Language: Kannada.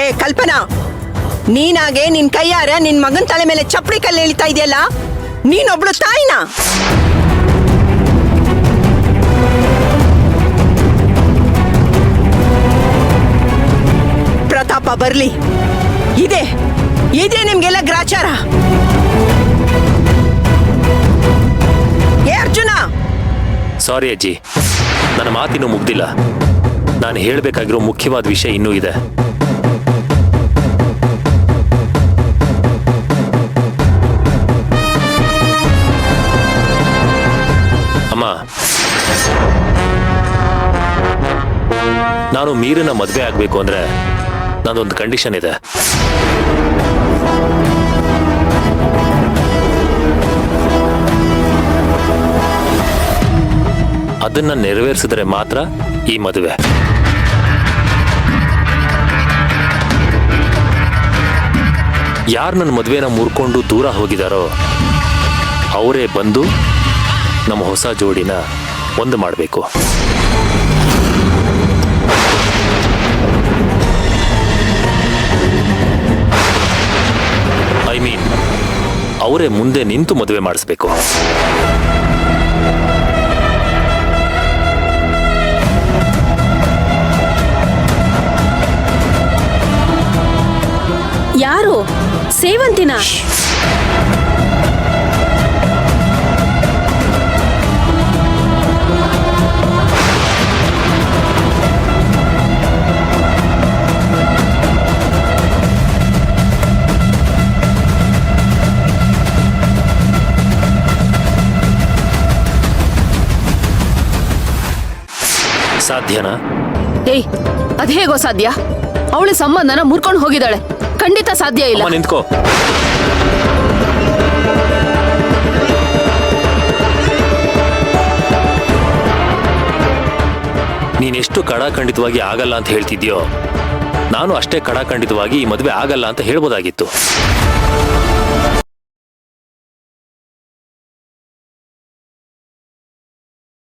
ಏ ಕಲ್ಪನಾ, ನೀನಾಗೆ ನಿನ್ ಕೈಯಾರ ನಿನ್ ಮಗನ್ ತಲೆ ಮೇಲೆ ಚಪ್ಪಡಿ ಕಲ್ಲು ಎಳಿತಾ ಇದೆಯಲ್ಲ, ನೀನೊಬ್ಳು ತಾಯಿನಾ? ಪ್ರತಾಪ ಬರ್ಲಿ, ಇದೆ ನಿಮ್ಗೆಲ್ಲ ಗ್ರಾಚಾರ. ಏ ಅರ್ಜುನ! ಸಾರಿ ಅಜ್ಜಿ, ನನ್ನ ಮಾತಿನ್ನೂ ಮುಗ್ದಿಲ್ಲ. ನಾನು ಹೇಳಬೇಕಾಗಿರೋ ಮುಖ್ಯವಾದ ವಿಷಯ ಇನ್ನೂ ಇದೆ. ಅಮ್ಮ, ನಾನು ಮೀರನ ಮದುವೆ ಆಗಬೇಕು ಅಂದ್ರೆ ನಂದೊಂದು ಕಂಡೀಷನ್ ಇದೆ. ಅದನ್ನ ನೆರವೇರಿಸಿದ್ರೆ ಮಾತ್ರ ಈ ಮದುವೆ. ಯಾರು ನನ್ನ ಮದುವೆನ ಮುರ್ಕೊಂಡು ದೂರ ಹೋಗಿದಾರೋ ಅವರೇ ಬಂದು ನಮ್ಮ ಹೊಸ ಜೋಡಿನ ಒಂದು ಮಾಡಬೇಕು. ಐ ಮೀನ್, ಅವರೇ ಮುಂದೆ ನಿಂತು ಮದುವೆ ಮಾಡಿಸ್ಬೇಕು. ಯಾರು? ಸೇವಂತಿನ? ಸಾಧ್ಯನಾ? ಏಯ್, ಅದ್ ಹೇಗೋ ಸಾಧ್ಯ? ಅವಳ ಸಂಬಂಧನ ಮುರ್ಕೊಂಡು ಹೋಗಿದ್ದಾಳೆ. ಖಂಡಿತ ಸಾಧ್ಯ ಇಲ್ಲ. ನಿಂತ್ಕೋ. ನೀನೆಷ್ಟು ಕಡಾಖಂಡಿತವಾಗಿ ಆಗಲ್ಲ ಅಂತ ಹೇಳ್ತಿದ್ಯೋ, ನಾನು ಅಷ್ಟೇ ಕಡಾಖಂಡಿತವಾಗಿ ಈ ಮದುವೆ ಆಗಲ್ಲ ಅಂತ ಹೇಳ್ಬೋದಾಗಿತ್ತು.